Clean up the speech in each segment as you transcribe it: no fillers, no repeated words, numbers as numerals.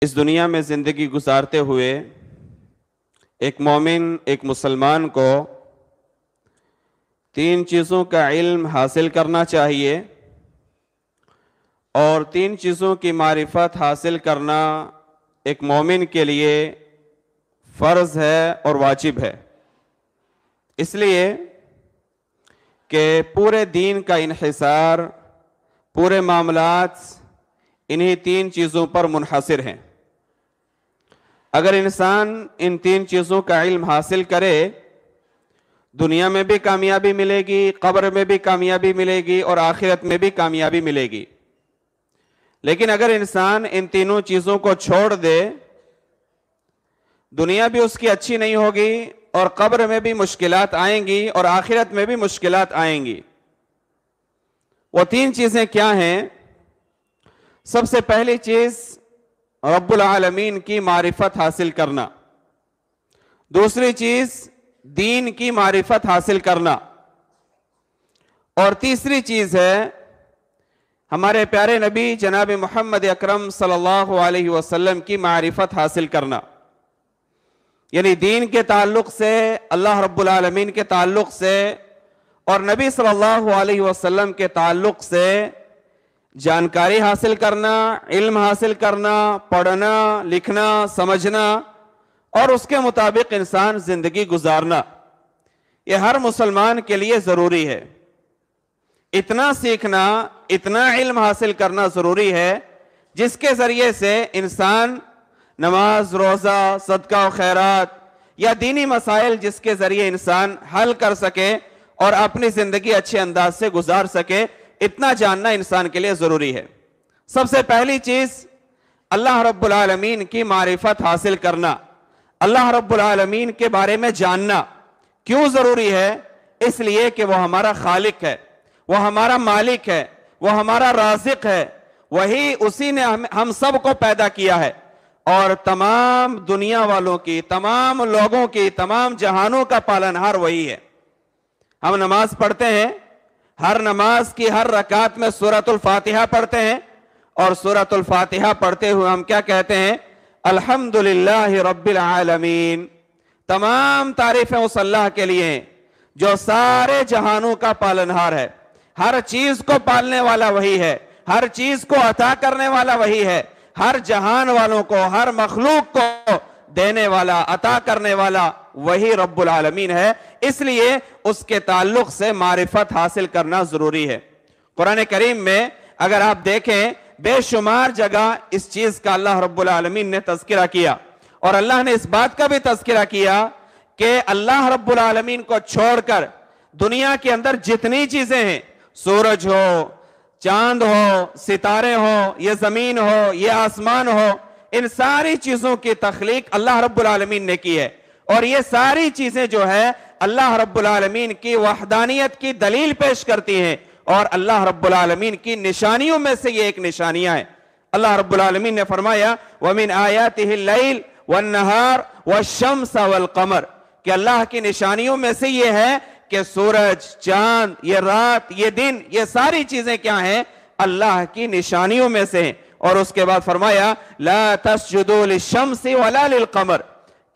اس دنیا میں زندگی گزارتے ہوئے ایک مومن، ایک مسلمان کو تین چیزوں کا علم حاصل کرنا چاہیے اور تین چیزوں کی معرفت حاصل کرنا ایک مومن کے لیے فرض ہے اور واجب ہے، اس لیے کہ پورے دین کا انحصار، پورے معاملات انہی تین چیزوں پر منحصر ہیں۔ اگر انسان ان تین چیزوں کا علم حاصل کرے، دنیا میں بھی کامیابی ملے گی، قبر میں بھی کامیابی ملے گی اور آخرت میں بھی کامیابی ملے گی۔ لیکن اگر انسان ان تینوں چیزوں کو چھوڑ دے، دنیا بھی اس کی اچھی نہیں ہوگی اور قبر میں بھی مشکلات آئیں گی اور آخرت میں بھی مشکلات آئیں گی۔ وہ تین چیزیں کیا ہیں؟ سب سے پہلی چیز رب العالمین کی معرفت حاصل کرنا، دوسری چیز دین کی معرفت حاصل کرنا، اور تیسری چیز ہے ہمارے پیارے نبی جناب محمد اکرم صلی اللہ علیہ وسلم کی معرفت حاصل کرنا۔ یعنی دین کے تعلق سے، اللہ رب العالمین کے تعلق سے اور نبی صلی اللہ علیہ وسلم کے تعلق سے جانکاری حاصل کرنا، علم حاصل کرنا، پڑھنا، لکھنا، سمجھنا اور اس کے مطابق انسان زندگی گزارنا، یہ ہر مسلمان کے لیے ضروری ہے۔ اتنا سیکھنا، اتنا علم حاصل کرنا ضروری ہے جس کے ذریعے سے انسان نماز، روزہ، صدقہ و خیرات یا دینی مسائل جس کے ذریعے انسان حل کر سکے اور اپنی زندگی اچھے انداز سے گزار سکے، اتنا جاننا انسان کے لیے ضروری ہے۔ سب سے پہلی چیز اللہ رب العالمین کی معرفت حاصل کرنا، اللہ رب العالمین کے بارے میں جاننا۔ کیوں ضروری ہے؟ اس لیے کہ وہ ہمارا خالق ہے، وہ ہمارا مالک ہے، وہ ہمارا رازق ہے، وہی اسی نے ہم سب کو پیدا کیا ہے اور تمام دنیا والوں کی، تمام لوگوں کی، تمام جہانوں کا پالنہار وہی ہے۔ ہم نماز پڑھتے ہیں، ہر نماز کی ہر رکعت میں سورۃ الفاتحہ پڑھتے ہیں اور سورۃ الفاتحہ پڑھتے ہوئے ہم کیا کہتے ہیں؟ الحمدللہ رب العالمین۔ تمام تعریفیں اس اللہ کے لیے ہیں جو سارے جہانوں کا پالنہار ہے، ہر چیز کو پالنے والا وہی ہے، ہر چیز کو عطا کرنے والا وہی ہے، ہر جہان والوں کو، ہر مخلوق کو دینے والا، عطا کرنے والا وہی رب العالمین ہے۔ اس لیے اس کے تعلق سے معرفت حاصل کرنا ضروری ہے۔ قرآن کریم میں اگر آپ دیکھیں، بے شمار جگہ اس چیز کا اللہ رب العالمین نے تذکرہ کیا، اور اللہ نے اس بات کا بھی تذکرہ کیا کہ اللہ رب العالمین کو چھوڑ کر دنیا کے اندر جتنی چیزیں ہیں، سورج ہو، چاند ہو، ستارے ہو، یہ زمین ہو، یہ آسمان ہو، ان ساری چیزوں کی تخلیق اللہ رب العالمین نے کی ہے، اور یہ ساری چیزیں جو ہے اللہ رب العالمین کی وحدانیت کی دلیل پیش کرتی ہیں، اور اللہ رب العالمین کی نشانیوں میں سے یہ ایک نشانیاں ہیں۔ اللہ رب العالمین نے فرمایا وَمِنْ آيَاتِهِ اللَّيْلِ وَالنَّهَارِ وَالشَّمْسَ وَالْقَمَرِ، کہ اللہ کی نشانیوں میں سے یہ ہے کہ سورج، چاند، یہ رات، یہ دن، یہ ساری چیزیں کیا ہیں؟ اللہ کی نشانیوں میں سے ہیں۔ اور اس کے بعد فرمایا لَا تَسْجُدُوا لِلشَّمْسِ وَلَا لِلْقَمَرِ،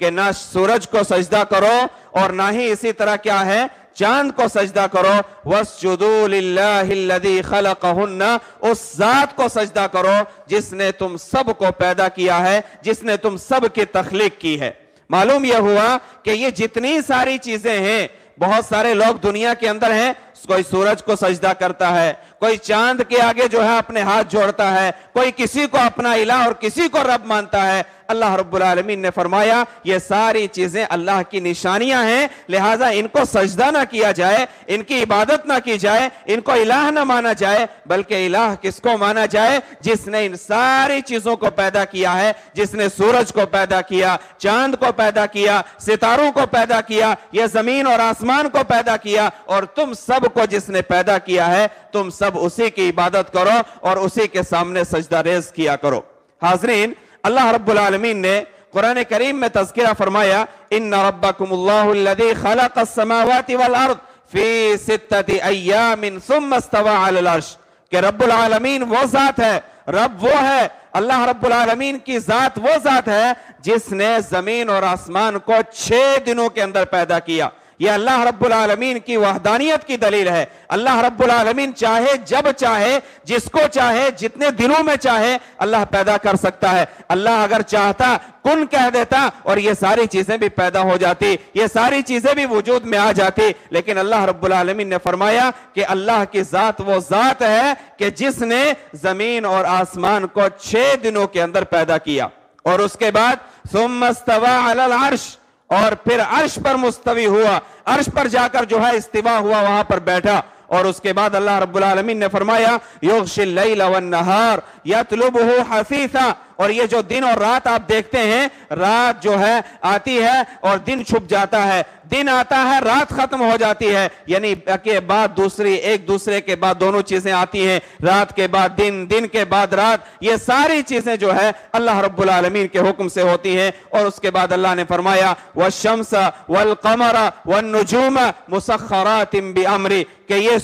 کہ نہ سورج کو سجدہ کرو اور نہ ہی اسی طرح کیا ہے؟ چاند کو سجدہ کرو۔ وَاسْجُدُوا لِلَّهِ الَّذِي خَلَقَهُنَّ، اس ذات کو سجدہ کرو جس نے تم سب کو پیدا کیا ہے، جس نے تم سب کی تخلیق کی ہے۔ معلوم یہ ہوا کہ یہ جتنی ساری چیزیں ہیں، بہت سارے لوگ دنیا کے اندر ہیں، کوئی سورج کو سجدہ کرتا ہے، کوئی چاند کے آگے جو ہے اپنے ہاتھ جوڑتا ہے، کوئی کسی کو اپنا الہ اور کسی کو رب مانتا ہے۔ اللہ رب العالمین نے فرمایا یہ ساری چیزیں اللہ کی نشانیاں ہیں، لہٰذا ان کو سجدہ نہ کیا جائے، ان کی عبادت نہ کی جائے، ان کو الہ نہ مانا جائے، بلکہ الہ کس کو مانا جائے؟ جس نے ان ساری چیزوں کو پیدا کیا ہے، جس نے سورج کو پیدا کیا، چاند کو پیدا کیا، ستاروں کو پیدا کیا، یہ زمین اور آسمان کو پیدا کیا، اور تم سب کو جس نے پیدا کیا ہے، تم سب اسی کی عبادت کرو اور اسی کے سامنے سجدہ ریز کیا کرو۔ حاضرین، اللہ رب العالمین نے قرآن کریم میں تذکرہ فرمایا ان ربکم اللہ الذی خلق السماوات والارض فی 6 ایام ثم استوى علی العرش، کہ رب العالمین وہ ذات ہے، رب وہ ہے اللہ رب العالمین کی ذات وہ ذات ہے جس نے زمین اور آسمان کو 6 دنوں کے اندر پیدا کیا. یہ اللہ رب العالمین کی وحدانیت کی دلیل ہے. اللہ رب العالمین چاہے جب چاہے جس کو چاہے جتنے دنوں میں چاہے اللہ پیدا کر سکتا ہے. اللہ اگر چاہتا کن کہہ دیتا اور یہ ساری چیزیں بھی پیدا ہو جاتی, یہ ساری چیزیں بھی وجود میں آ جاتی. لیکن اللہ رب العالمین نے فرمایا کہ اللہ کی ذات وہ ذات ہے کہ جس نے زمین اور آسمان کو 6 دنوں کے اندر پیدا کیا. اور اس کے بعد ثم استوى علی العرش, اور پھر عرش پر مستوی ہوا, عرش پر جا کر جو ہے استوا ہوا, وہاں پر بیٹھا. اور اس کے بعد اللہ رب العالمین نے فرمایا یغشی اللیل والنہار یطلبہ حثیثا, اور یہ جو دن اور رات آپ دیکھتے ہیں, رات جو ہے آتی ہے اور دن چھپ جاتا ہے, دن آتا ہے رات ختم ہو جاتی ہے, یعنی کہ بعد دوسری ایک دوسرے کے بعد دونوں چیزیں آتی ہیں, رات کے بعد دن, دن کے بعد رات. یہ ساری چیزیں جو ہے اللہ رب العالمین کے حکم سے ہوتی ہیں. اور اس کے بعد اللہ نے فرمایا والشمس والقمر والنجوم مسخرات بامری, کہ یہ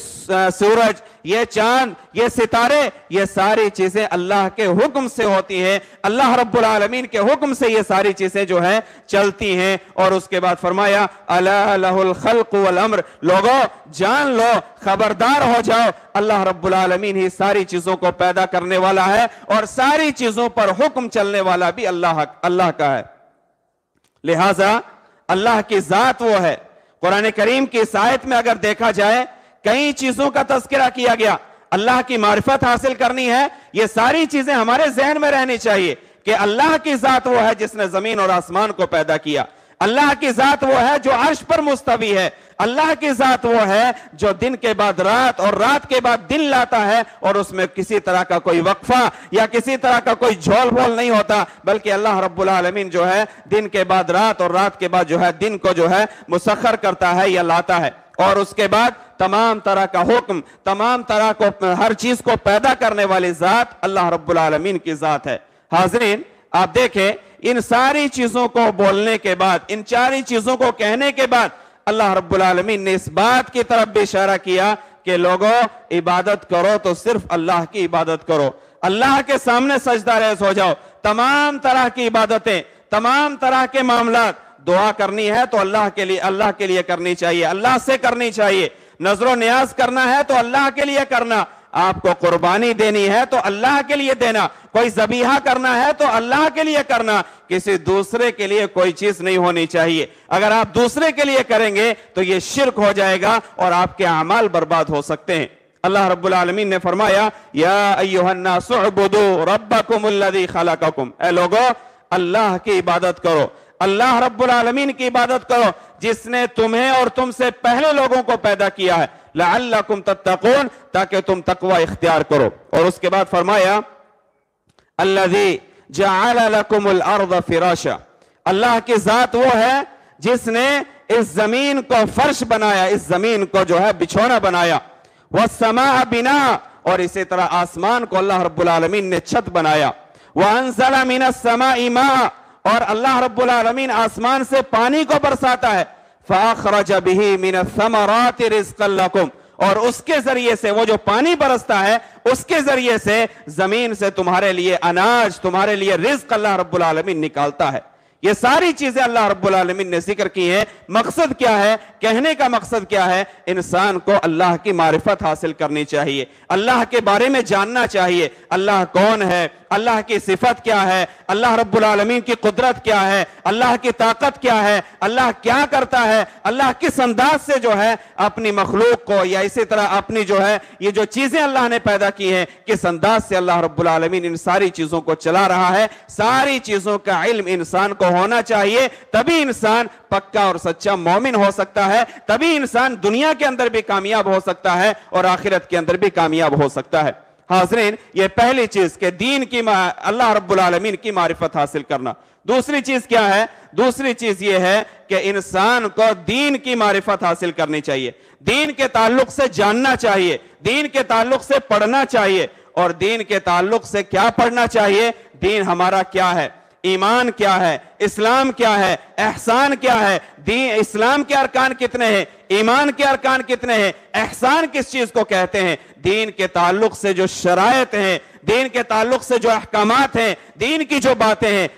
سورج, یہ چاند, یہ ستارے, یہ ساری چیزیں اللہ کے حکم سے ہوتی ہیں. اللہ رب العالمین کے حکم سے یہ ساری چیزیں جو ہیں چلتی ہیں. اور اس کے بعد فرمایا الا لہ الخلق والامر, لوگوں جان لو, خبردار ہو جاؤ, اللہ رب العالمین ہی ساری چیزوں کو پیدا کرنے والا ہے اور ساری چیزوں پر حکم چلنے والا بھی اللہ کا ہے. لہذا اللہ کی ذات وہ ہے. قرآن کریم کی اس آیت میں اگر دیکھا جائے کئی چیزوں کا تذکرہ کیا گیا. اللہ کی معرفت حاصل کرنی ہے, یہ ساری چیزیں ہمارے ذہن میں رہنی چاہیے کہ اللہ کی ذات وہ ہے جس نے زمین اور آسمان کو پیدا کیا. اللہ کی ذات وہ ہے جو عرش پر مستوی ہے. اللہ کی ذات وہ ہے جو دن کے بعد رات اور رات کے بعد دن لاتا ہے, اور اس میں کسی طرح کا کوئی وقفہ یا کسی طرح کا کوئی جھول بھول نہیں ہوتا, بلکہ اللہ رب العالمین جو ہے دن کے بعد رات اور رات کے بعد جو ہے دن کو جو ہے مسخر کرتا ہے یا لاتا ہے. اور اس کے بعد تمام طرح کا حکم, تمام طرح کو ہر چیز کو پیدا کرنے والی ذات اللہ رب العالمین کی ذات ہے. حاضرین آپ دیکھیں, ان ساری چیزوں کو بولنے کے بعد, ان ساری چیزوں کو کہنے کے بعد اللہ رب العالمین نے اس بات کی طرف بھی اشارہ کیا کہ لوگوں عبادت کرو تو صرف اللہ کی عبادت کرو, اللہ کے سامنے سجدہ ریز ہو جاؤ. تمام طرح کی عبادتیں, تمام طرح کے معاملات, دعا کرنی ہے تو اللہ کے لیے کرنی چاہیے, اللہ سے کرنی چاہیے. نظر و نیاز کرنا ہے تو اللہ کے لیے کرنا, آپ کو قربانی دینی ہے تو اللہ کے لیے دینا, کوئی ذبیحہ کرنا ہے تو اللہ کے لیے کرنا, کسی دوسرے کے لیے کوئی چیز نہیں ہونی چاہیے. اگر آپ دوسرے کے لیے کریں گے تو یہ شرک ہو جائے گا اور آپ کے اعمال برباد ہو سکتے ہیں. اللہ رب العالمین نے فرمایا یا ایھا الناس اعبدوا ربکم الذی خلقکم, اے لوگو اللہ کی عبادت کرو, اللہ رب العالمین کی عبادت کرو جس نے تمہیں اور تم سے پہلے لوگوں کو پیدا کیا ہے, لعلکم تتقون, تاکہ تم تقوی اختیار کرو. اور اس کے بعد فرمایا الذی جعل لکم الارض فراشا, اللہ کی ذات وہ ہے جس نے اس زمین کو فرش بنایا, اس زمین کو جو ہے بچھونا بنایا. والسماء بناء, اور اسی طرح آسمان کو اللہ رب العالمین نے چھت بنایا. وانزل من السماء ماء, اور اللہ رب العالمین آسمان سے پانی کو برساتا ہے. فاخرج به من الثمرات رزقا لكم, اور اس کے ذریعے سے, وہ جو پانی برستا ہے اس کے ذریعے سے زمین سے تمہارے لیے اناج, تمہارے لیے رزق اللہ رب العالمین نکالتا ہے. یہ ساری چیزیں اللہ رب العالمین نے ذکر کی ہیں. مقصد کیا ہے, کہنے کا مقصد کیا ہے, انسان کو اللہ کی معرفت حاصل کرنی چاہیے, اللہ کے بارے میں جاننا چاہیے. اللہ کون ہے, اللہ کی صفت کیا ہے, اللہ رب العالمین کی قدرت کیا ہے, اللہ کی طاقت کیا ہے, اللہ کیا کرتا ہے, اللہ کس انداز سے جو ہے اپنی مخلوق کو یا اسی طرح اپنی جو ہے یہ جو چیزیں اللہ نے پیدا کی ہیں کس انداز سے اللہ رب العالمین ان ساری چیزوں کو چلا رہا ہے. ساری چیزوں کا علم انسان کو ہونا چاہیے, تبھی انسان پکا اور سچا مومن ہو سکتا ہے, تبھی انسان دنیا کے اندر بھی کامیاب ہو سکتا ہے اور آخرت کے اندر بھی کامیاب ہو سکتا ہے. حاضرین یہ پہلی چیز کہ دین کی اللہ رب العالمین کی معرفت حاصل کرنا. دوسری چیز کیا ہے, دوسری چیز یہ ہے کہ انسان کو دین کی معرفت حاصل کرنی چاہیے, دین کے تعلق سے جاننا چاہیے, دین کے تعلق سے پڑھنا چاہیے. اور دین کے تعلق سے کیا پڑھنا چاہیے, دین ہمارا کیا ہے, ایمان کیا ہے، اسلام کیا ہے، احسان کیا ہے، اسلام کے ارکان کتنے ہیں، ایمان کے ارکان کتنے ہیں، احسان کس چیز کو کہتے ہیں، دین کے تعلق سے جو شرائط ہیں، دین کے تعلق سے جو احکامات ہیں، دین کی جو باتیں ہیں